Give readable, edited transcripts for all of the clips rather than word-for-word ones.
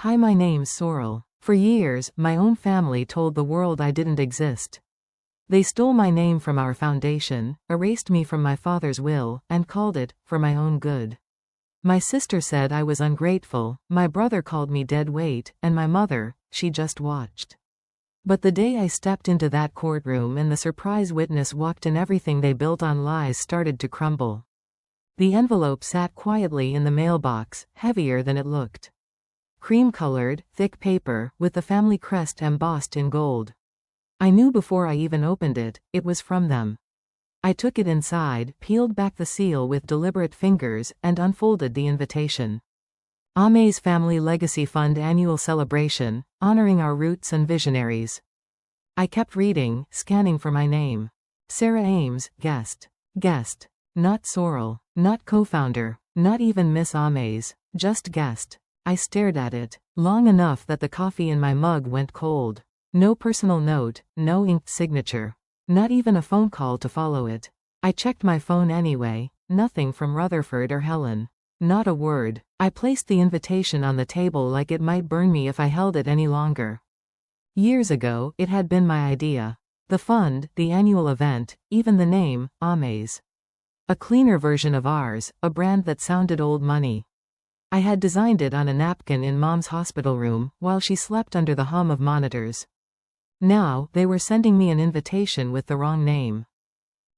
Hi, my name's Sorrel. For years, my own family told the world I didn't exist. They stole my name from our foundation, erased me from my father's will, and called it, for my own good. My sister said I was ungrateful, my brother called me dead weight, and my mother, she just watched. But the day I stepped into that courtroom and the surprise witness walked in, everything they built on lies started to crumble. The envelope sat quietly in the mailbox, heavier than it looked. Cream-colored, thick paper, with the family crest embossed in gold. I knew before I even opened it, it was from them. I took it inside, peeled back the seal with deliberate fingers, and unfolded the invitation. Ame's Family Legacy Fund Annual Celebration, honoring our roots and visionaries. I kept reading, scanning for my name. Sarah Ames, guest. Guest. Not Sorrel, not co-founder, not even Miss Ames, just guest. I stared at it, long enough that the coffee in my mug went cold. No personal note, no inked signature. Not even a phone call to follow it. I checked my phone anyway, nothing from Rutherford or Helen. Not a word. I placed the invitation on the table like it might burn me if I held it any longer. Years ago, it had been my idea. The fund, the annual event, even the name, Ames. A cleaner version of ours, a brand that sounded old money. I had designed it on a napkin in Mom's hospital room, while she slept under the hum of monitors. Now, they were sending me an invitation with the wrong name.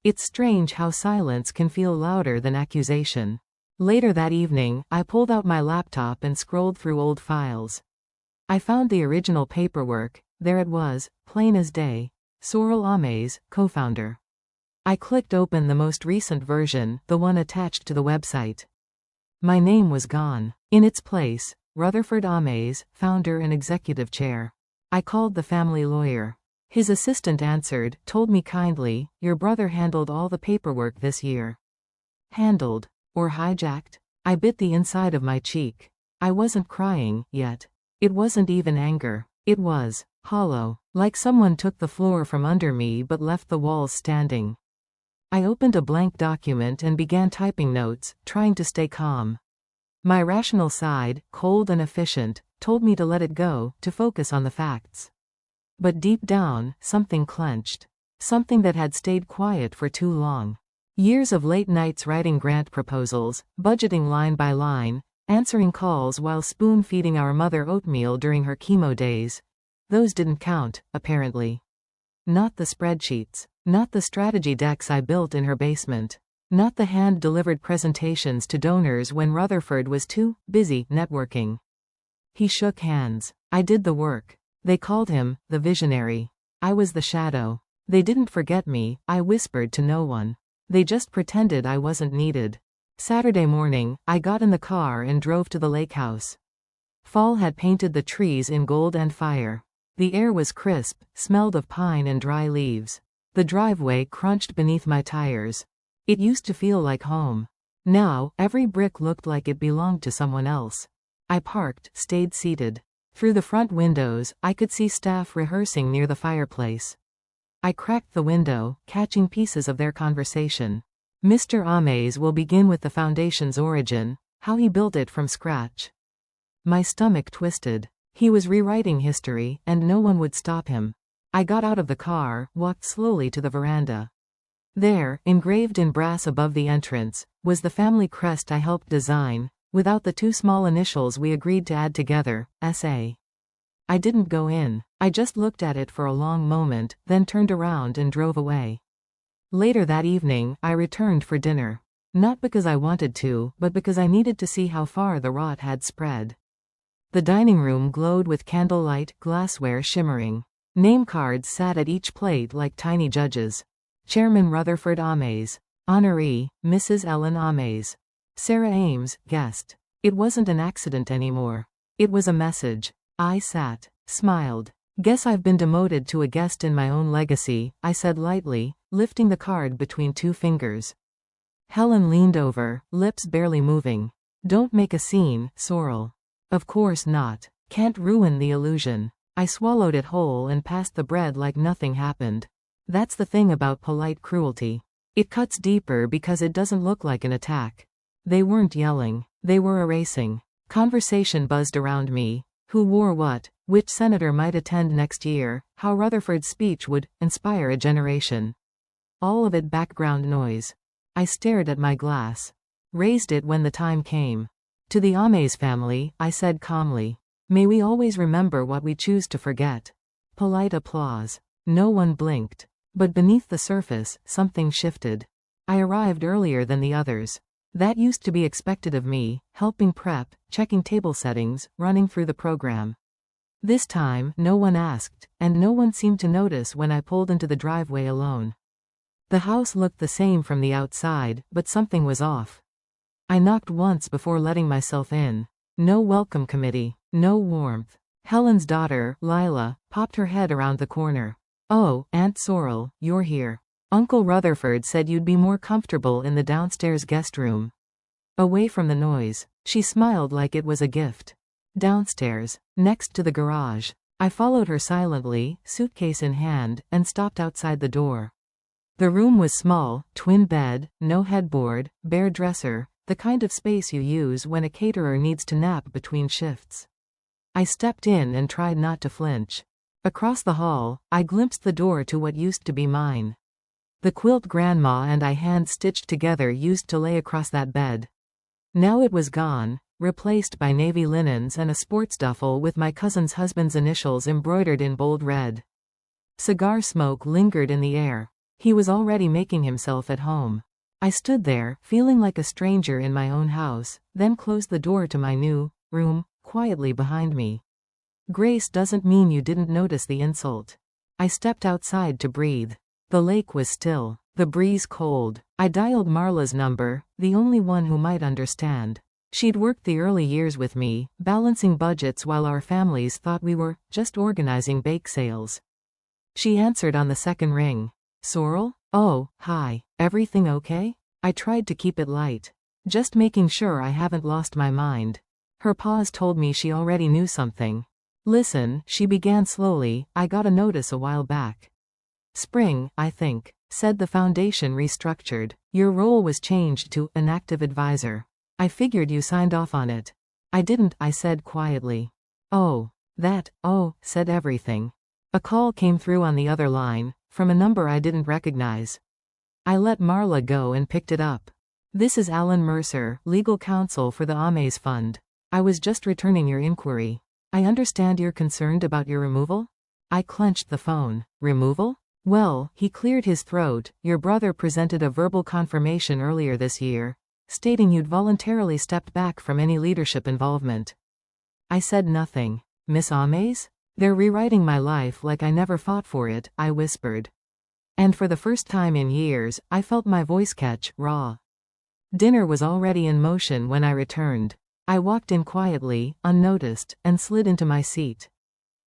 It's strange how silence can feel louder than accusation. Later that evening, I pulled out my laptop and scrolled through old files. I found the original paperwork. There it was, plain as day. Sorrel Ames, co-founder. I clicked open the most recent version, the one attached to the website. My name was gone. In its place, Rutherford Ames, founder and executive chair. I called the family lawyer. His assistant answered, told me kindly, your brother handled all the paperwork this year. Handled. Or hijacked? I bit the inside of my cheek. I wasn't crying, yet. It wasn't even anger. It was hollow, like someone took the floor from under me but left the walls standing. I opened a blank document and began typing notes, trying to stay calm. My rational side, cold and efficient, told me to let it go, to focus on the facts. But deep down, something clenched. Something that had stayed quiet for too long. Years of late nights writing grant proposals, budgeting line by line, answering calls while spoon-feeding our mother oatmeal during her chemo days. Those didn't count, apparently. Not the spreadsheets. Not the strategy decks I built in her basement. Not the hand-delivered presentations to donors when Rutherford was too busy networking. He shook hands. I did the work. They called him the visionary. I was the shadow. They didn't forget me, I whispered to no one. They just pretended I wasn't needed. Saturday morning, I got in the car and drove to the lake house. Fall had painted the trees in gold and fire. The air was crisp, smelled of pine and dry leaves. The driveway crunched beneath my tires. It used to feel like home. Now, every brick looked like it belonged to someone else. I parked, stayed seated. Through the front windows, I could see staff rehearsing near the fireplace. I cracked the window, catching pieces of their conversation. Mr. Ames will begin with the foundation's origin, how he built it from scratch. My stomach twisted. He was rewriting history, and no one would stop him. I got out of the car, walked slowly to the veranda. There, engraved in brass above the entrance, was the family crest I helped design, without the two small initials we agreed to add together, S.A. I didn't go in. I just looked at it for a long moment, then turned around and drove away. Later that evening, I returned for dinner. Not because I wanted to, but because I needed to see how far the rot had spread. The dining room glowed with candlelight, glassware shimmering. Name cards sat at each plate like tiny judges. Chairman Rutherford Ames. Honoree, Mrs. Ellen Ames. Sarah Ames, guest. It wasn't an accident anymore. It was a message. I sat, smiled. Guess I've been demoted to a guest in my own legacy, I said lightly, lifting the card between two fingers. Helen leaned over, lips barely moving. Don't make a scene, Sorrel. Of course not. Can't ruin the illusion. I swallowed it whole and passed the bread like nothing happened. That's the thing about polite cruelty. It cuts deeper because it doesn't look like an attack. They weren't yelling. They were erasing. Conversation buzzed around me. Who wore what, which senator might attend next year, how Rutherford's speech would inspire a generation. All of it background noise. I stared at my glass. Raised it when the time came. To the Ames family, I said calmly. May we always remember what we choose to forget. Polite applause. No one blinked. But beneath the surface, something shifted. I arrived earlier than the others. That used to be expected of me, helping prep, checking table settings, running through the program. This time, no one asked, and no one seemed to notice when I pulled into the driveway alone. The house looked the same from the outside, but something was off. I knocked once before letting myself in. No welcome committee, no warmth. Helen's daughter, Lila, popped her head around the corner. Oh, Aunt Sorrel, you're here. Uncle Rutherford said you'd be more comfortable in the downstairs guest room. Away from the noise. She smiled like it was a gift. Downstairs, next to the garage. I followed her silently, suitcase in hand, and stopped outside the door. The room was small, twin bed, no headboard, bare dresser, the kind of space you use when a caterer needs to nap between shifts. I stepped in and tried not to flinch. Across the hall, I glimpsed the door to what used to be mine. The quilt Grandma and I hand-stitched together used to lay across that bed. Now it was gone, replaced by navy linens and a sports duffel with my cousin's husband's initials embroidered in bold red. Cigar smoke lingered in the air. He was already making himself at home. I stood there, feeling like a stranger in my own house, then closed the door to my new room, quietly behind me. Grace doesn't mean you didn't notice the insult. I stepped outside to breathe. The lake was still, the breeze cold. I dialed Marla's number, the only one who might understand. She'd worked the early years with me, balancing budgets while our families thought we were just organizing bake sales. She answered on the second ring. Sorrel? Oh, hi. Everything okay? I tried to keep it light. Just making sure I haven't lost my mind. Her pause told me she already knew something. Listen, she began slowly, I got a notice a while back. Spring, I think, said the foundation restructured. Your role was changed to an active advisor. I figured you signed off on it. I didn't, I said quietly. Oh, said everything. A call came through on the other line, from a number I didn't recognize. I let Marla go and picked it up. This is Alan Mercer, legal counsel for the Ames Fund. I was just returning your inquiry. I understand you're concerned about your removal? I clenched the phone. Removal? Well, he cleared his throat. Your brother presented a verbal confirmation earlier this year, stating you'd voluntarily stepped back from any leadership involvement. I said nothing. Miss Ames? They're rewriting my life like I never fought for it, I whispered. And for the first time in years, I felt my voice catch, raw. Dinner was already in motion when I returned. I walked in quietly, unnoticed, and slid into my seat.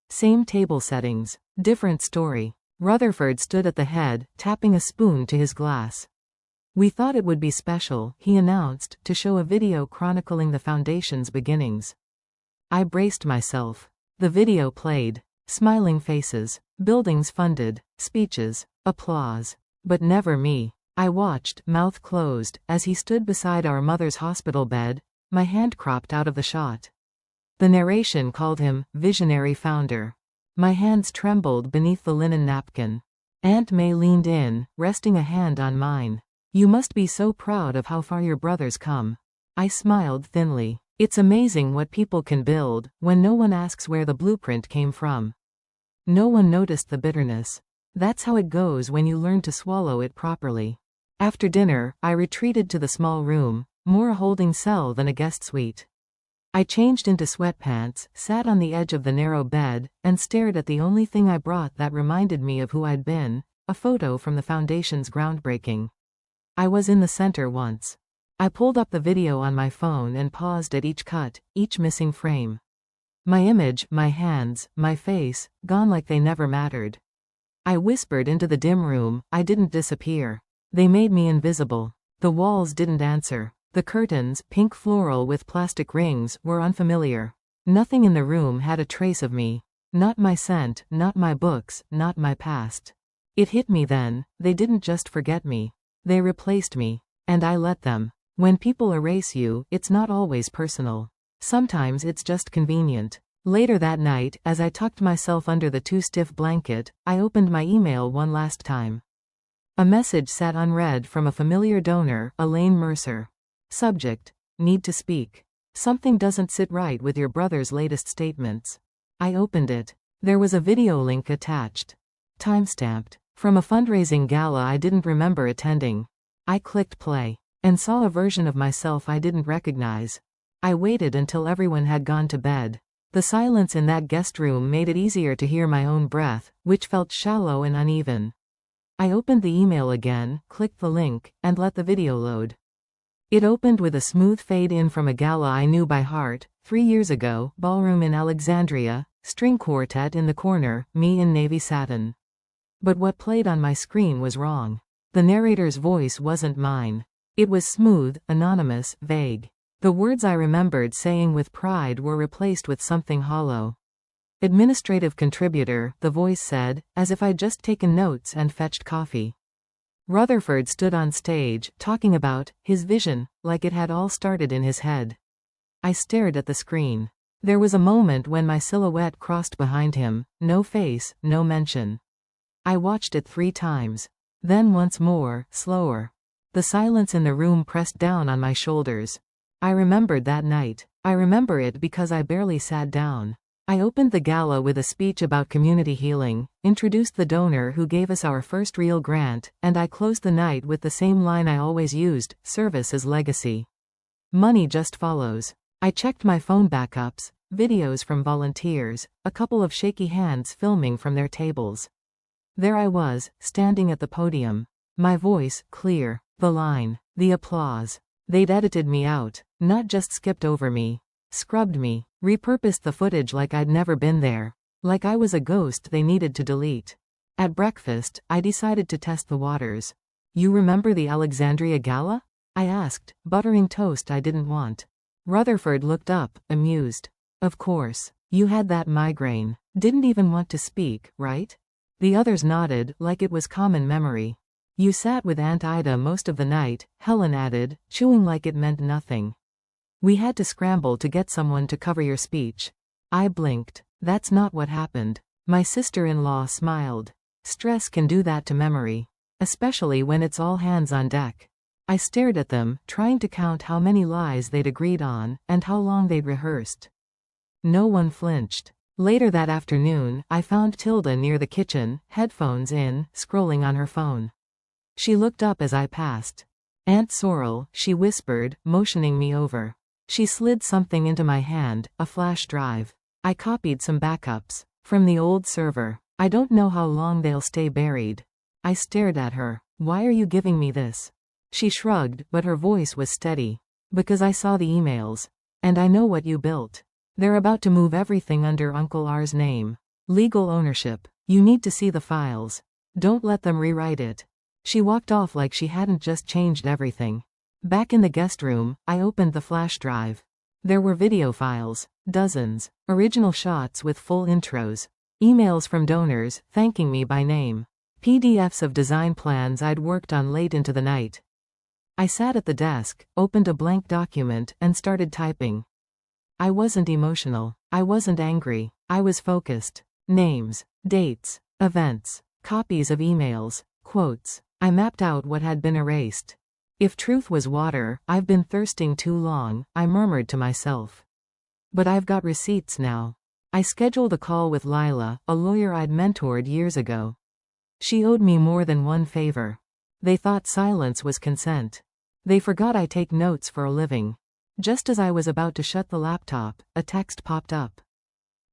Same table settings, different story. Rutherford stood at the head, tapping a spoon to his glass. We thought it would be special, he announced, to show a video chronicling the foundation's beginnings. I braced myself. The video played. Smiling faces, buildings funded, speeches, applause. But never me. I watched, mouth closed, as he stood beside our mother's hospital bed, my hand cropped out of the shot. The narration called him visionary founder. My hands trembled beneath the linen napkin. Aunt May leaned in, resting a hand on mine. You must be so proud of how far your brother's come. I smiled thinly. It's amazing what people can build, when no one asks where the blueprint came from. No one noticed the bitterness. That's how it goes when you learn to swallow it properly. After dinner, I retreated to the small room, more a holding cell than a guest suite. I changed into sweatpants, sat on the edge of the narrow bed, and stared at the only thing I brought that reminded me of who I'd been, a photo from the foundation's groundbreaking. I was in the center once. I pulled up the video on my phone and paused at each cut, each missing frame. My image, my hands, my face, gone like they never mattered. I whispered into the dim room, I didn't disappear. They made me invisible. The walls didn't answer. The curtains, pink floral with plastic rings, were unfamiliar. Nothing in the room had a trace of me. Not my scent, not my books, not my past. It hit me then, they didn't just forget me. They replaced me. And I let them. When people erase you, it's not always personal. Sometimes it's just convenient. Later that night, as I tucked myself under the too stiff blanket, I opened my email one last time. A message sat unread from a familiar donor, Elaine Mercer. Subject: Need to speak. Something doesn't sit right with your brother's latest statements. I opened it. There was a video link attached. Timestamped. From a fundraising gala I didn't remember attending. I clicked play and saw a version of myself I didn't recognize. I waited until everyone had gone to bed. The silence in that guest room made it easier to hear my own breath, which felt shallow and uneven. I opened the email again, clicked the link, and let the video load. It opened with a smooth fade-in from a gala I knew by heart. 3 years ago, ballroom in Alexandria, string quartet in the corner, me in navy satin. But what played on my screen was wrong. The narrator's voice wasn't mine. It was smooth, anonymous, vague. The words I remembered saying with pride were replaced with something hollow. Administrative contributor, the voice said, as if I'd just taken notes and fetched coffee. Rutherford stood on stage, talking about his vision, like it had all started in his head. I stared at the screen. There was a moment when my silhouette crossed behind him, no face, no mention. I watched it 3 times. Then once more, slower. The silence in the room pressed down on my shoulders. I remembered that night. I remember it because I barely sat down. I opened the gala with a speech about community healing, introduced the donor who gave us our first real grant, and I closed the night with the same line I always used: service is legacy. Money just follows. I checked my phone backups, videos from volunteers, a couple of shaky hands filming from their tables. There I was, standing at the podium. My voice, clear. The line. The applause. They'd edited me out, not just skipped over me. Scrubbed me. Repurposed the footage like I'd never been there. Like I was a ghost they needed to delete. At breakfast, I decided to test the waters. You remember the Alexandria Gala? I asked, buttering toast I didn't want. Rutherford looked up, amused. Of course. You had that migraine. Didn't even want to speak, right? The others nodded, like it was common memory. You sat with Aunt Ida most of the night, Helen added, chewing like it meant nothing. We had to scramble to get someone to cover your speech. I blinked. That's not what happened. My sister-in-law smiled. Stress can do that to memory. Especially when it's all hands on deck. I stared at them, trying to count how many lies they'd agreed on, and how long they'd rehearsed. No one flinched. Later that afternoon, I found Tilda near the kitchen, headphones in, scrolling on her phone. She looked up as I passed. Aunt Sorrel, she whispered, motioning me over. She slid something into my hand, a flash drive. I copied some backups. From the old server. I don't know how long they'll stay buried. I stared at her. Why are you giving me this? She shrugged, but her voice was steady. Because I saw the emails. And I know what you built. They're about to move everything under Uncle R's name. Legal ownership. You need to see the files. Don't let them rewrite it. She walked off like she hadn't just changed everything. Back in the guest room, I opened the flash drive. There were video files. Dozens. Original shots with full intros. Emails from donors, thanking me by name. PDFs of design plans I'd worked on late into the night. I sat at the desk, opened a blank document, and started typing. I wasn't emotional. I wasn't angry. I was focused. Names. Dates. Events. Copies of emails. Quotes. I mapped out what had been erased. If truth was water, I've been thirsting too long, I murmured to myself. But I've got receipts now. I scheduled a call with Lila, a lawyer I'd mentored years ago. She owed me more than one favor. They thought silence was consent. They forgot I take notes for a living. Just as I was about to shut the laptop, a text popped up.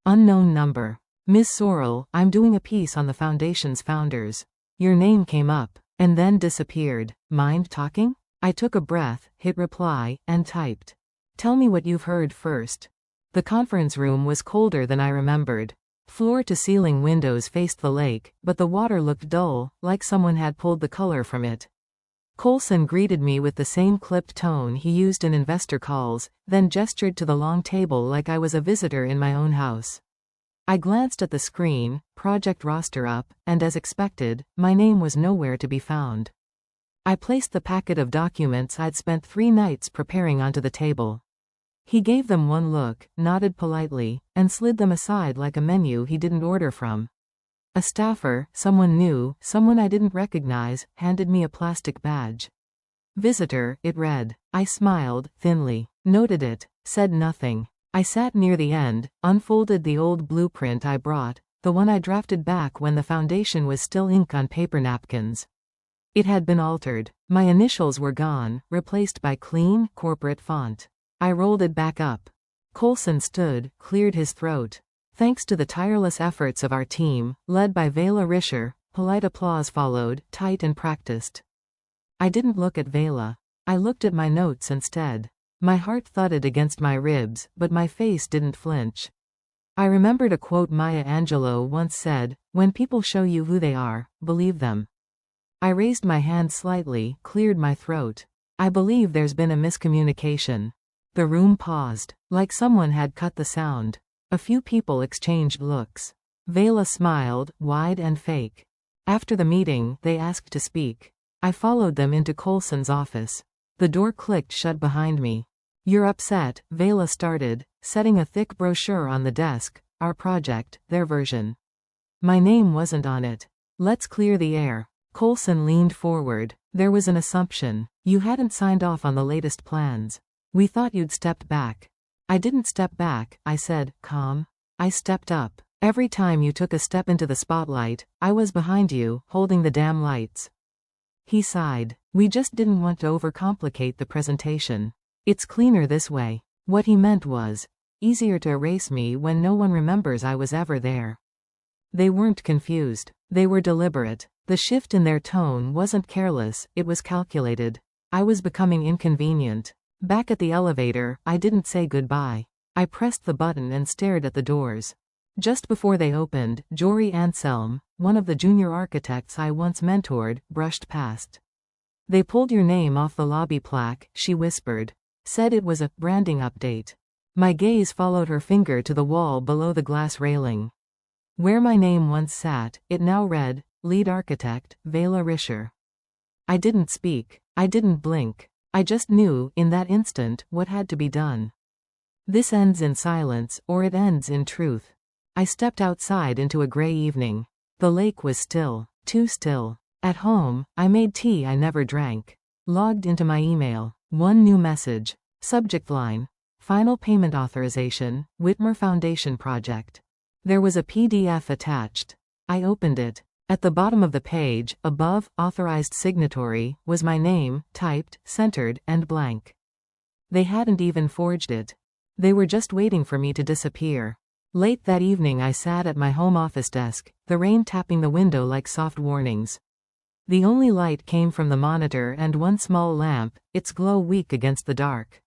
Unknown number. Ms. Sorrel, I'm doing a piece on the Foundation's founders. Your name came up. And then disappeared. Mind talking? I took a breath, hit reply, and typed. Tell me what you've heard first. The conference room was colder than I remembered. Floor-to-ceiling windows faced the lake, but the water looked dull, like someone had pulled the color from it. Coulson greeted me with the same clipped tone he used in investor calls, then gestured to the long table like I was a visitor in my own house. I glanced at the screen, project roster up, and as expected, my name was nowhere to be found. I placed the packet of documents I'd spent 3 nights preparing onto the table. He gave them one look, nodded politely, and slid them aside like a menu he didn't order from. A staffer, someone new, someone I didn't recognize, handed me a plastic badge. Visitor, it read. I smiled, thinly, noted it, said nothing. I sat near the end, unfolded the old blueprint I brought, the one I drafted back when the foundation was still ink on paper napkins. It had been altered. My initials were gone, replaced by clean, corporate font. I rolled it back up. Coulson stood, cleared his throat. Thanks to the tireless efforts of our team, led by Vela Rischer, polite applause followed, tight and practiced. I didn't look at Vela. I looked at my notes instead. My heart thudded against my ribs, but my face didn't flinch. I remembered a quote Maya Angelou once said, "When people show you who they are, believe them." I raised my hand slightly, cleared my throat. I believe there's been a miscommunication. The room paused, like someone had cut the sound. A few people exchanged looks. Vela smiled, wide and fake. After the meeting, they asked to speak. I followed them into Coulson's office. The door clicked shut behind me. "You're upset," Vela started, setting a thick brochure on the desk. "Our project, their version. My name wasn't on it. Let's clear the air." Coulson leaned forward. "There was an assumption. You hadn't signed off on the latest plans. We thought you'd stepped back." "I didn't step back," I said, calm. "I stepped up. Every time you took a step into the spotlight, I was behind you, holding the damn lights." He sighed. "We just didn't want to overcomplicate the presentation. It's cleaner this way." What he meant was, easier to erase me when no one remembers I was ever there. They weren't confused. They were deliberate. The shift in their tone wasn't careless, it was calculated. I was becoming inconvenient. Back at the elevator, I didn't say goodbye. I pressed the button and stared at the doors. Just before they opened, Jory Anselm, one of the junior architects I once mentored, brushed past. "They pulled your name off the lobby plaque," she whispered. Said it was a branding update. My gaze followed her finger to the wall below the glass railing. Where my name once sat, it now read, Lead Architect, Vela Rischer. I didn't speak. I didn't blink. I just knew, in that instant, what had to be done. This ends in silence, or it ends in truth. I stepped outside into a gray evening. The lake was still. Too still. At home, I made tea I never drank. Logged into my email. One new message. Subject line. Final payment authorization, Whitmer Foundation project. There was a PDF attached. I opened it. At the bottom of the page, above, authorized signatory, was my name, typed, centered, and blank. They hadn't even forged it. They were just waiting for me to disappear. Late that evening I sat at my home office desk, the rain tapping the window like soft warnings. The only light came from the monitor and one small lamp, its glow weak against the dark.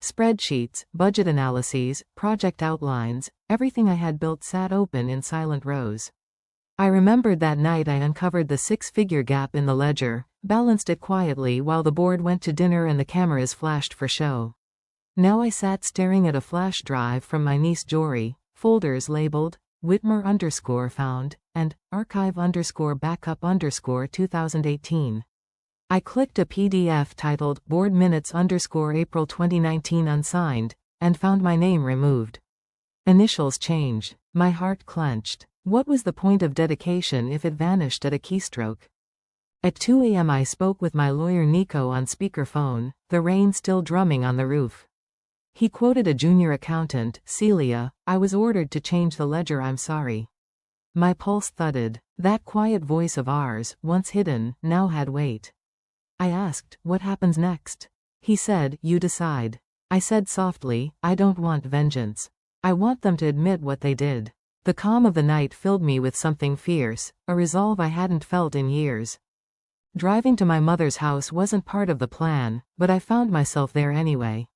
Spreadsheets, budget analyses, project outlines, everything I had built sat open in silent rows. I remembered that night I uncovered the six-figure gap in the ledger, balanced it quietly while the board went to dinner and the cameras flashed for show. Now I sat staring at a flash drive from my niece Jory, folders labeled, Whitmer_found, and archive_backup_2018. I clicked a PDF titled Board Minutes_April 2019 unsigned, and found my name removed. Initials changed. My heart clenched. What was the point of dedication if it vanished at a keystroke? At 2 a.m. I spoke with my lawyer Nico on speakerphone, the rain still drumming on the roof. He quoted a junior accountant, Celia, "I was ordered to change the ledger, I'm sorry." My pulse thudded. That quiet voice of ours, once hidden, now had weight. I asked, "What happens next?" He said, "You decide." I said softly, "I don't want vengeance. I want them to admit what they did." The calm of the night filled me with something fierce, a resolve I hadn't felt in years. Driving to my mother's house wasn't part of the plan, but I found myself there anyway.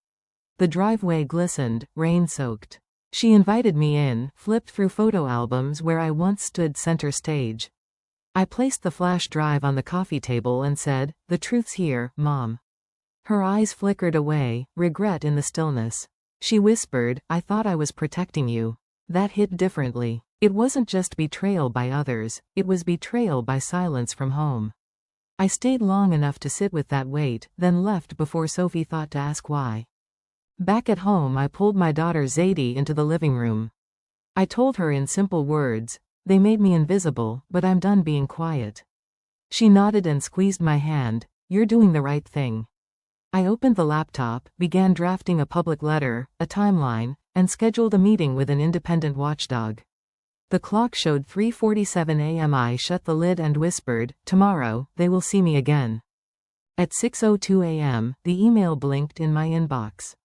The driveway glistened, rain-soaked. She invited me in, flipped through photo albums where I once stood center stage. I placed the flash drive on the coffee table and said, "The truth's here, Mom." Her eyes flickered away, regret in the stillness. She whispered, "I thought I was protecting you." That hit differently. It wasn't just betrayal by others, it was betrayal by silence from home. I stayed long enough to sit with that weight, then left before Sophie thought to ask why. Back at home, I pulled my daughter Zadie into the living room. I told her in simple words, "They made me invisible, but I'm done being quiet." She nodded and squeezed my hand. "You're doing the right thing." I opened the laptop, began drafting a public letter, a timeline, and scheduled a meeting with an independent watchdog. The clock showed 3:47 a.m. I shut the lid and whispered, "Tomorrow, they will see me again." At 6:02 a.m., the email blinked in my inbox.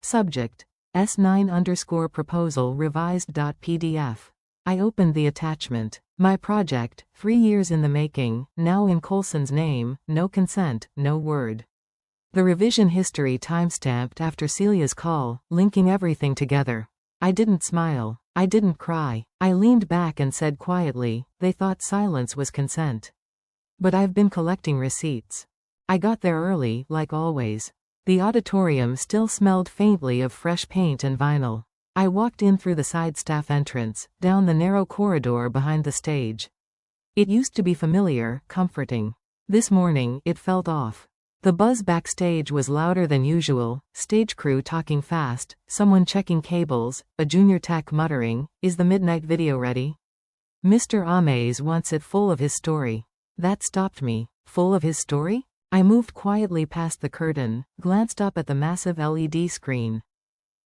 Subject: S9_proposal revised.pdf. I opened the attachment. My project, 3 years in the making, now in Coulson's name, no consent, no word. The revision history timestamped after Celia's call, linking everything together. I didn't smile. I didn't cry. I leaned back and said quietly, "They thought silence was consent. But I've been collecting receipts." I got there early, like always. The auditorium still smelled faintly of fresh paint and vinyl. I walked in through the side staff entrance, down the narrow corridor behind the stage. It used to be familiar, comforting. This morning, it felt off. The buzz backstage was louder than usual, stage crew talking fast, someone checking cables, a junior tech muttering, "Is the midnight video ready?" Mr. Ames wants it full of his story. That stopped me. Full of his story? I moved quietly past the curtain, glanced up at the massive LED screen.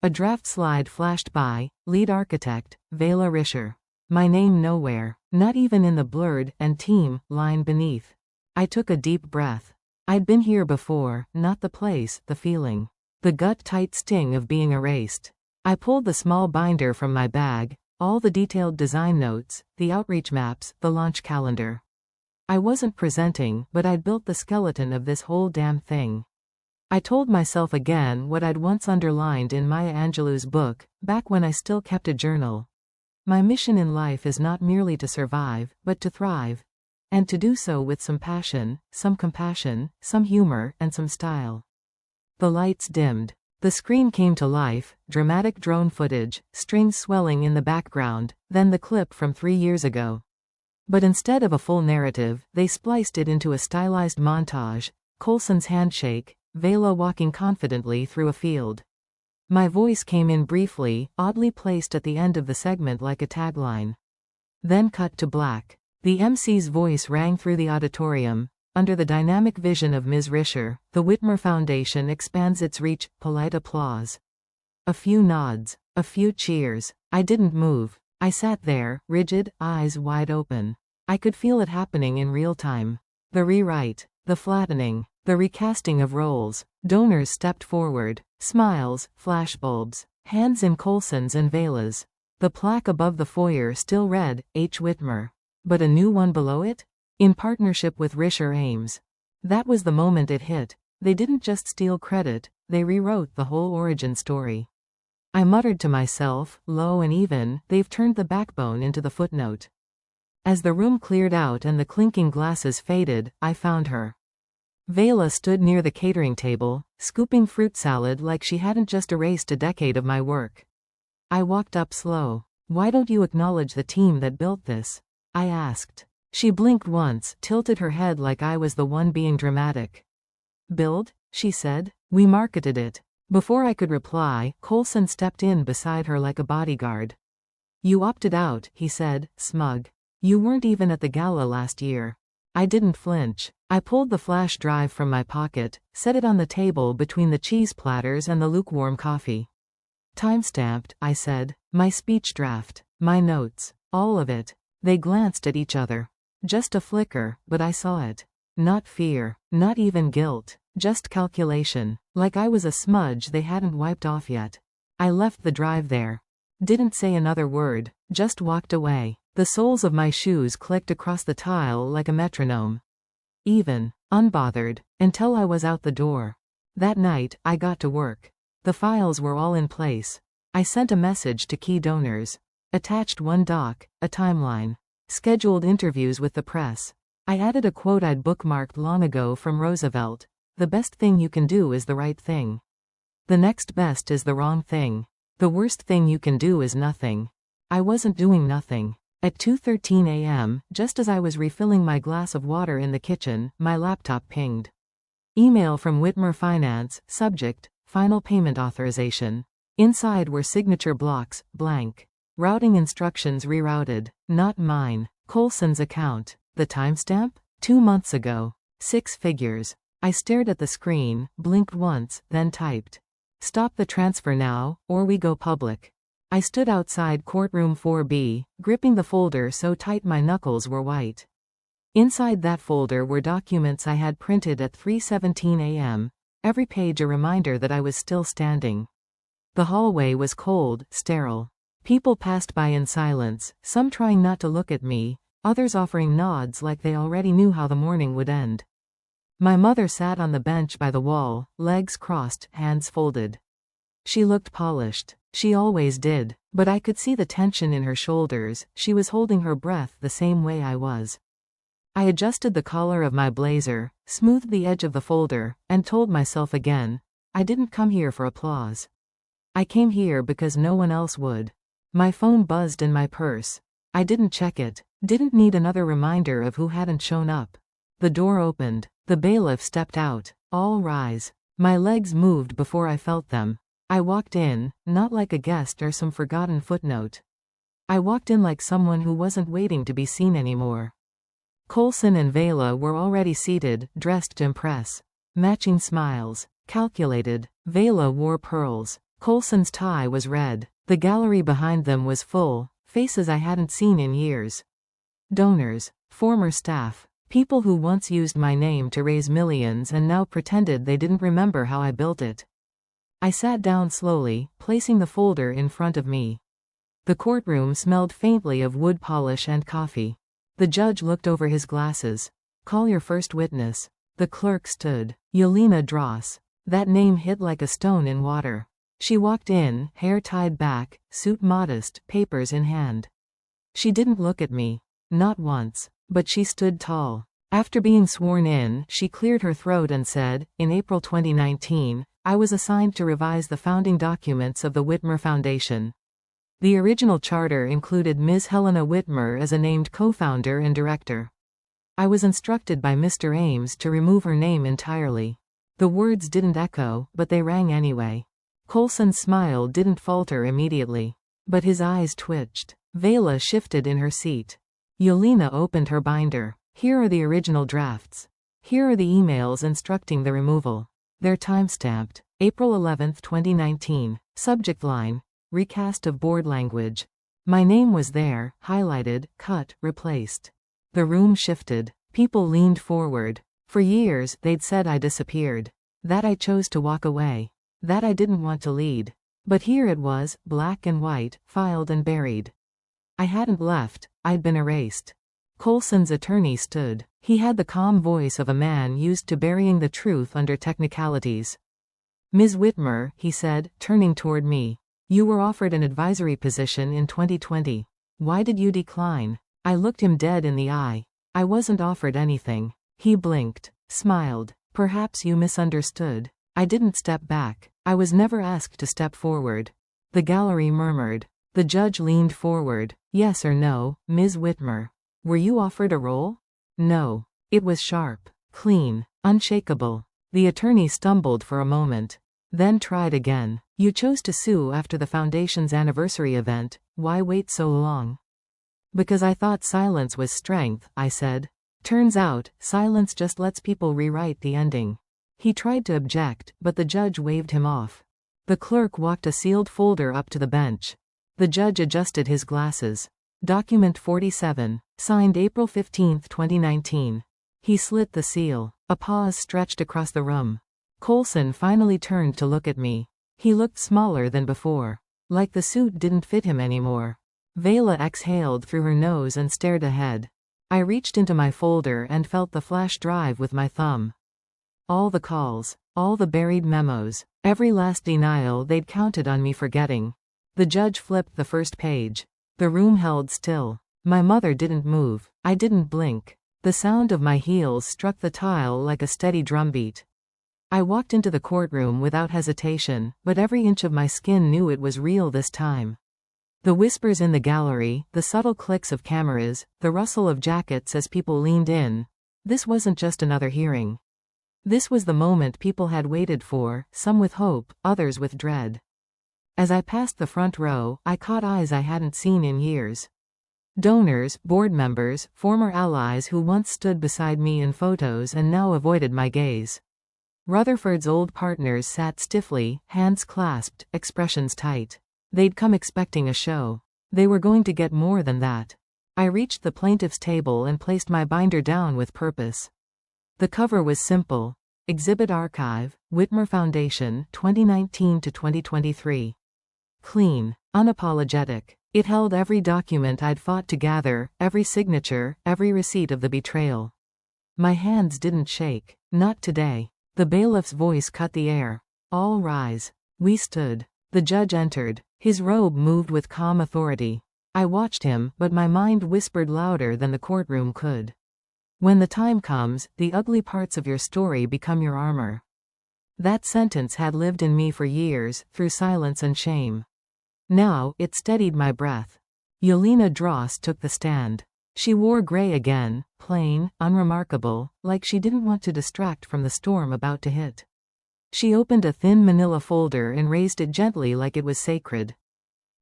A draft slide flashed by, lead architect, Vela Rischer. My name nowhere, not even in the blurred, and team, line beneath. I took a deep breath. I'd been here before, not the place, the feeling. The gut-tight sting of being erased. I pulled the small binder from my bag, all the detailed design notes, the outreach maps, the launch calendar. I wasn't presenting, but I'd built the skeleton of this whole damn thing. I told myself again what I'd once underlined in Maya Angelou's book, back when I still kept a journal. My mission in life is not merely to survive, but to thrive. And to do so with some passion, some compassion, some humor, and some style. The lights dimmed. The screen came to life, dramatic drone footage, strings swelling in the background, then the clip from 3 years ago. But instead of a full narrative, they spliced it into a stylized montage, Coulson's handshake, Vela walking confidently through a field. My voice came in briefly, oddly placed at the end of the segment like a tagline. Then cut to black. The MC's voice rang through the auditorium. Under the dynamic vision of Ms. Rischer, the Whitmer Foundation expands its reach, polite applause. A few nods. A few cheers. I didn't move. I sat there, rigid, eyes wide open. I could feel it happening in real time. The rewrite. The flattening. The recasting of roles. Donors stepped forward. Smiles, flashbulbs. Hands in Coulson's and Vela's. The plaque above the foyer still read, H. Whitmer. But a new one below it? In partnership with Rischer Ames. That was the moment it hit. They didn't just steal credit, they rewrote the whole origin story. I muttered to myself, low and even, they've turned the backbone into the footnote. As the room cleared out and the clinking glasses faded, I found her. Vela stood near the catering table, scooping fruit salad like she hadn't just erased a decade of my work. I walked up slow. "Why don't you acknowledge the team that built this?" I asked. She blinked once, tilted her head like I was the one being dramatic. "Build?" she said. "We marketed it." Before I could reply, Coulson stepped in beside her like a bodyguard. "You opted out," he said, smug. "You weren't even at the gala last year." I didn't flinch. I pulled the flash drive from my pocket, set it on the table between the cheese platters and the lukewarm coffee. "Timestamped," I said. "My speech draft. My notes. All of it." They glanced at each other. Just a flicker, but I saw it. Not fear, not even guilt, just calculation, like I was a smudge they hadn't wiped off yet. I left the drive there. Didn't say another word, just walked away. The soles of my shoes clicked across the tile like a metronome. Even, unbothered, until I was out the door. That night, I got to work. The files were all in place. I sent a message to key donors. Attached one doc, a timeline. Scheduled interviews with the press. I added a quote I'd bookmarked long ago from Roosevelt. "The best thing you can do is the right thing. The next best is the wrong thing. The worst thing you can do is nothing." I wasn't doing nothing. At 2:13 a.m., just as I was refilling my glass of water in the kitchen, my laptop pinged. Email from Whitmer Finance, subject, final payment authorization. Inside were signature blocks, blank. Routing instructions rerouted. Not mine. Coulson's account. The timestamp? 2 months ago. 6 figures. I stared at the screen, blinked once, then typed. Stop the transfer now, or we go public. I stood outside courtroom 4B, gripping the folder so tight my knuckles were white. Inside that folder were documents I had printed at 3:17 a.m., every page a reminder that I was still standing. The hallway was cold, sterile. People passed by in silence, some trying not to look at me, others offering nods like they already knew how the morning would end. My mother sat on the bench by the wall, legs crossed, hands folded. She looked polished. She always did, but I could see the tension in her shoulders. She was holding her breath the same way I was. I adjusted the collar of my blazer, smoothed the edge of the folder, and told myself again, I didn't come here for applause. I came here because no one else would. My phone buzzed in my purse. I didn't check it, didn't need another reminder of who hadn't shown up. The door opened. The bailiff stepped out. All rise. My legs moved before I felt them. I walked in, not like a guest or some forgotten footnote. I walked in like someone who wasn't waiting to be seen anymore. Coulson and Vela were already seated, dressed to impress. Matching smiles. Calculated. Vela wore pearls. Coulson's tie was red. The gallery behind them was full, faces I hadn't seen in years. Donors. Former staff. People who once used my name to raise millions and now pretended they didn't remember how I built it. I sat down slowly, placing the folder in front of me. The courtroom smelled faintly of wood polish and coffee. The judge looked over his glasses. Call your first witness. The clerk stood. Yelena Dross. That name hit like a stone in water. She walked in, hair tied back, suit modest, papers in hand. She didn't look at me. Not once. But she stood tall. After being sworn in, she cleared her throat and said, in April 2019, I was assigned to revise the founding documents of the Whitmer Foundation. The original charter included Ms. Helena Whitmer as a named co-founder and director. I was instructed by Mr. Ames to remove her name entirely. The words didn't echo, but they rang anyway. Coulson's smile didn't falter immediately. But his eyes twitched. Vela shifted in her seat. Yelena opened her binder. Here are the original drafts. Here are the emails instructing the removal. They're timestamped. April 11, 2019. Subject line. Recast of board language. My name was there, highlighted, cut, replaced. The room shifted. People leaned forward. For years, they'd said I disappeared. That I chose to walk away. That I didn't want to lead. But here it was, black and white, filed and buried. I hadn't left, I'd been erased. Coulson's attorney stood. He had the calm voice of a man used to burying the truth under technicalities. Ms. Whitmer, he said, turning toward me. You were offered an advisory position in 2020. Why did you decline? I looked him dead in the eye. I wasn't offered anything. He blinked, smiled. Perhaps you misunderstood. I didn't step back. I was never asked to step forward. The gallery murmured. The judge leaned forward. Yes or no, Ms. Whitmer? Were you offered a role? No. It was sharp, clean, unshakable. The attorney stumbled for a moment. Then tried again. You chose to sue after the foundation's anniversary event. Why wait so long? Because I thought silence was strength, I said. Turns out, silence just lets people rewrite the ending. He tried to object, but the judge waved him off. The clerk walked a sealed folder up to the bench. The judge adjusted his glasses. Document 47, signed April 15, 2019. He slit the seal. A pause stretched across the room. Coulson finally turned to look at me. He looked smaller than before. Like the suit didn't fit him anymore. Vela exhaled through her nose and stared ahead. I reached into my folder and felt the flash drive with my thumb. All the calls, all the buried memos, every last denial they'd counted on me forgetting. The judge flipped the first page. The room held still. My mother didn't move. I didn't blink. The sound of my heels struck the tile like a steady drumbeat. I walked into the courtroom without hesitation, but every inch of my skin knew it was real this time. The whispers in the gallery, the subtle clicks of cameras, the rustle of jackets as people leaned in. This wasn't just another hearing. This was the moment people had waited for, some with hope, others with dread. As I passed the front row, I caught eyes I hadn't seen in years. Donors, board members, former allies who once stood beside me in photos and now avoided my gaze. Rutherford's old partners sat stiffly, hands clasped, expressions tight. They'd come expecting a show. They were going to get more than that. I reached the plaintiff's table and placed my binder down with purpose. The cover was simple. Exhibit Archive, Whitmer Foundation, 2019 to 2023. Clean, unapologetic. It held every document I'd fought to gather, every signature, every receipt of the betrayal. My hands didn't shake. Not today. The bailiff's voice cut the air. All rise. We stood. The judge entered. His robe moved with calm authority. I watched him, but my mind whispered louder than the courtroom could. When the time comes, the ugly parts of your story become your armor. That sentence had lived in me for years, through silence and shame. Now, it steadied my breath. Yelena Dross took the stand. She wore gray again, plain, unremarkable, like she didn't want to distract from the storm about to hit. She opened a thin manila folder and raised it gently like it was sacred.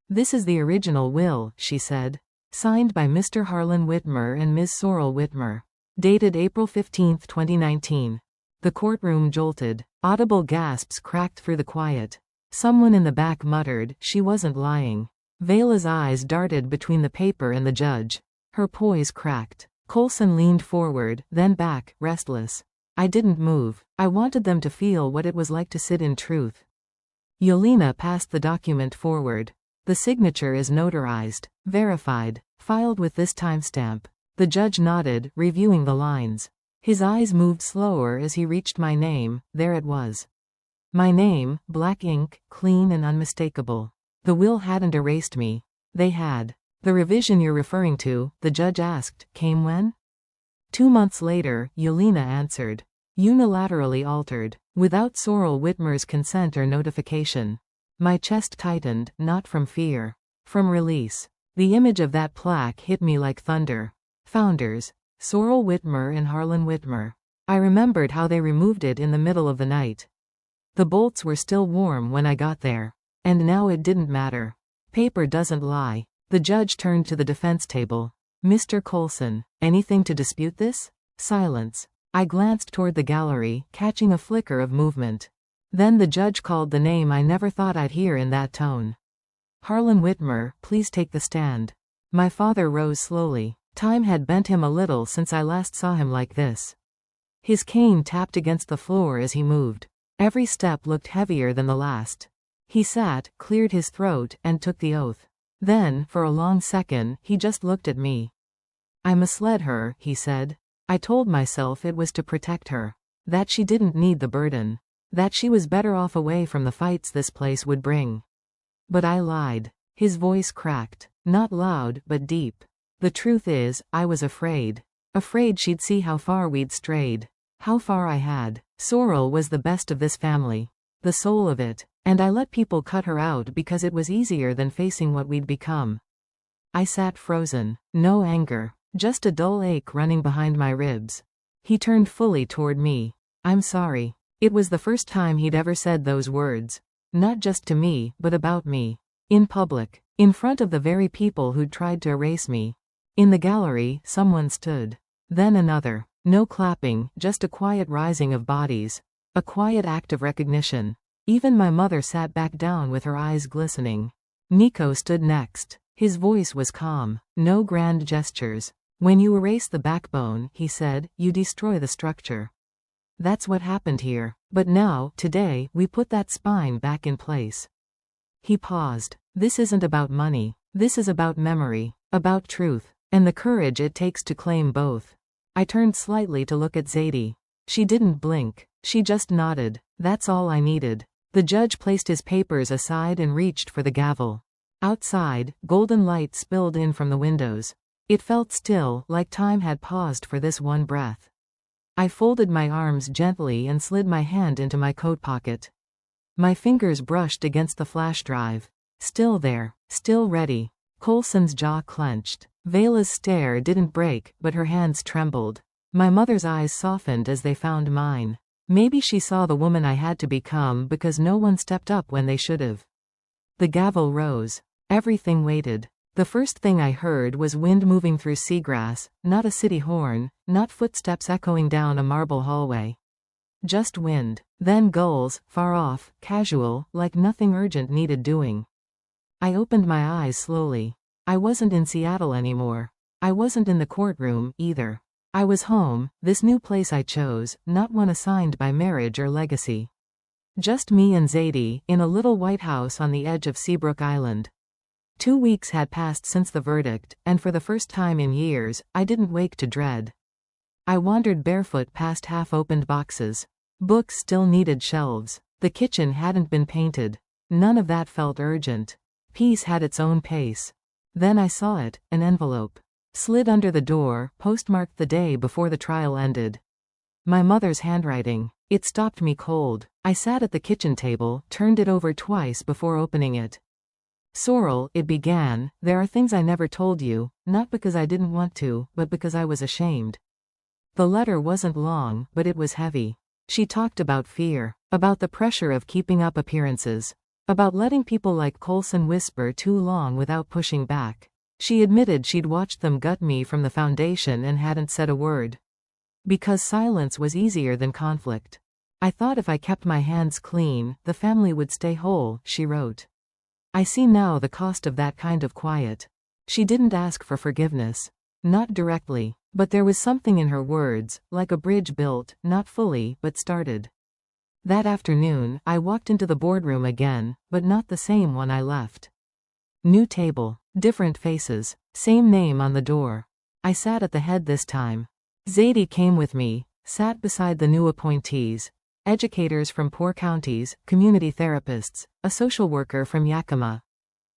This is the original will, she said. Signed by Mr. Harlan Whitmer and Ms. Sorrel Whitmer. Dated April 15, 2019. The courtroom jolted. Audible gasps cracked through the quiet. Someone in the back muttered, she wasn't lying. Vela's eyes darted between the paper and the judge. Her poise cracked. Coulson leaned forward, then back, restless. I didn't move. I wanted them to feel what it was like to sit in truth. Yelena passed the document forward. The signature is notarized, verified, filed with this timestamp. The judge nodded, reviewing the lines. His eyes moved slower as he reached my name. There it was. My name, black ink, clean and unmistakable. The will hadn't erased me. They had. The revision you're referring to, the judge asked, came when? 2 months later, Yelena answered. Unilaterally altered, without Sorrel Whitmer's consent or notification. My chest tightened, not from fear. From release. The image of that plaque hit me like thunder. Founders. Sorrel Whitmer and Harlan Whitmer. I remembered how they removed it in the middle of the night. The bolts were still warm when I got there. And now it didn't matter. Paper doesn't lie. The judge turned to the defense table. Mr. Coulson, anything to dispute this? Silence. I glanced toward the gallery, catching a flicker of movement. Then the judge called the name I never thought I'd hear in that tone. Harlan Whitmer, please take the stand. My father rose slowly. Time had bent him a little since I last saw him like this. His cane tapped against the floor as he moved. Every step looked heavier than the last. He sat, cleared his throat, and took the oath. Then, for a long second, he just looked at me. I misled her, he said. I told myself it was to protect her. That she didn't need the burden. That she was better off away from the fights this place would bring. But I lied. His voice cracked. Not loud, but deep. The truth is, I was afraid. Afraid she'd see how far we'd strayed. How far I had. Sorrel was the best of this family. The soul of it. And I let people cut her out because it was easier than facing what we'd become. I sat frozen. No anger. Just a dull ache running behind my ribs. He turned fully toward me. I'm sorry. It was the first time he'd ever said those words. Not just to me, but about me. In public. In front of the very people who'd tried to erase me. In the gallery, someone stood. Then another. No clapping, just a quiet rising of bodies. A quiet act of recognition. Even my mother sat back down with her eyes glistening. Nico stood next. His voice was calm. No grand gestures. When you erase the backbone, he said, you destroy the structure. That's what happened here. But now, today, we put that spine back in place. He paused. This isn't about money. This is about memory. About truth. And the courage it takes to claim both. I turned slightly to look at Zadie. She didn't blink. She just nodded. That's all I needed. The judge placed his papers aside and reached for the gavel. Outside, golden light spilled in from the windows. It felt still, like time had paused for this one breath. I folded my arms gently and slid my hand into my coat pocket. My fingers brushed against the flash drive. Still there. Still ready. Coulson's jaw clenched. Vela's stare didn't break, but her hands trembled. My mother's eyes softened as they found mine. Maybe she saw the woman I had to become because no one stepped up when they should've. The gavel rose. Everything waited. The first thing I heard was wind moving through seagrass, not a city horn, not footsteps echoing down a marble hallway. Just wind. Then gulls, far off, casual, like nothing urgent needed doing. I opened my eyes slowly. I wasn't in Seattle anymore. I wasn't in the courtroom, either. I was home, this new place I chose, not one assigned by marriage or legacy. Just me and Zadie, in a little white house on the edge of Seabrook Island. 2 weeks had passed since the verdict, and for the first time in years, I didn't wake to dread. I wandered barefoot past half-opened boxes. Books still needed shelves. The kitchen hadn't been painted. None of that felt urgent. Peace had its own pace. Then I saw it, an envelope. Slid under the door, postmarked the day before the trial ended. My mother's handwriting. It stopped me cold. I sat at the kitchen table, turned it over twice before opening it. Sorrel, it began, there are things I never told you, not because I didn't want to, but because I was ashamed. The letter wasn't long, but it was heavy. She talked about fear, about the pressure of keeping up appearances, about letting people like Coulson whisper too long without pushing back. She admitted she'd watched them gut me from the foundation and hadn't said a word. Because silence was easier than conflict. I thought if I kept my hands clean, the family would stay whole, she wrote. I see now the cost of that kind of quiet. She didn't ask for forgiveness. Not directly, but there was something in her words, like a bridge built, not fully, but started. That afternoon, I walked into the boardroom again, but not the same one I left. New table, different faces, same name on the door. I sat at the head this time. Zadie came with me, sat beside the new appointees. Educators from poor counties, community therapists, a social worker from Yakima.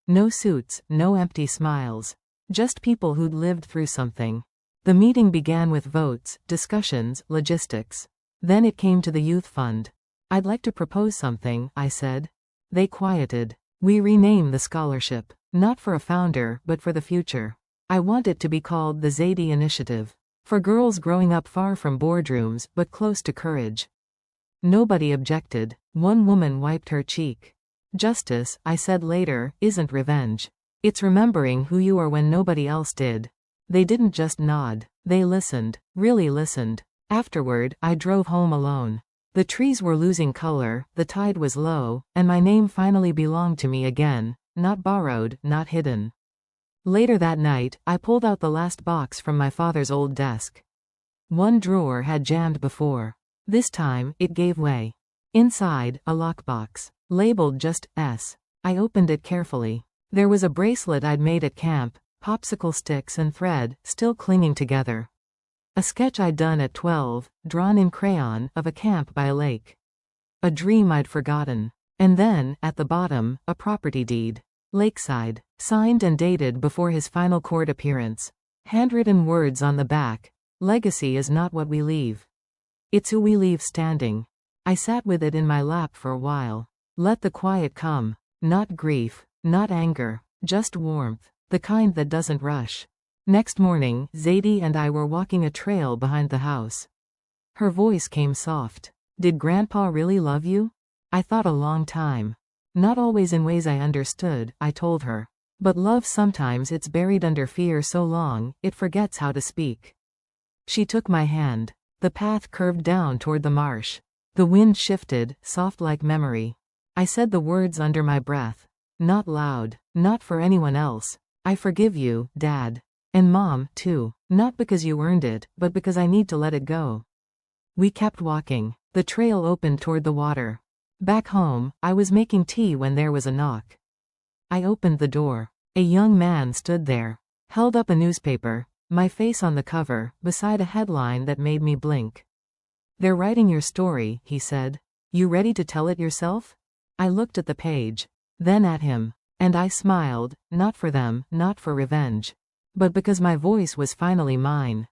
No suits, no empty smiles. Just people who'd lived through something. The meeting began with votes, discussions, logistics. Then it came to the youth fund. I'd like to propose something, I said. They quieted. We rename the scholarship. Not for a founder, but for the future. I want it to be called the Zadie Initiative. For girls growing up far from boardrooms, but close to courage. Nobody objected. One woman wiped her cheek. Justice, I said later, isn't revenge. It's remembering who you are when nobody else did. They didn't just nod. They listened. Really listened. Afterward, I drove home alone. The trees were losing color, the tide was low, and my name finally belonged to me again. Not borrowed, not hidden. Later that night, I pulled out the last box from my father's old desk. One drawer had jammed before. This time, it gave way. Inside, a lockbox. Labeled just S. I opened it carefully. There was a bracelet I'd made at camp, popsicle sticks and thread, still clinging together. A sketch I'd done at 12, drawn in crayon, of a camp by a lake. A dream I'd forgotten. And then, at the bottom, a property deed. Lakeside. Signed and dated before his final court appearance. Handwritten words on the back. Legacy is not what we leave. It's who we leave standing. I sat with it in my lap for a while. Let the quiet come. Not grief, not anger, just warmth. The kind that doesn't rush. Next morning, Zadie and I were walking a trail behind the house. Her voice came soft. Did Grandpa really love you? I thought a long time. Not always in ways I understood, I told her. But love sometimes it's buried under fear so long, it forgets how to speak. She took my hand. The path curved down toward the marsh. The wind shifted, soft like memory. I said the words under my breath. Not loud, not for anyone else. I forgive you, Dad. And Mom, too. Not because you earned it, but because I need to let it go. We kept walking. The trail opened toward the water. Back home, I was making tea when there was a knock. I opened the door. A young man stood there. Held up a newspaper. My face on the cover, beside a headline that made me blink. They're writing your story, he said. You ready to tell it yourself? I looked at the page. Then at him. And I smiled, not for them, not for revenge. But because my voice was finally mine.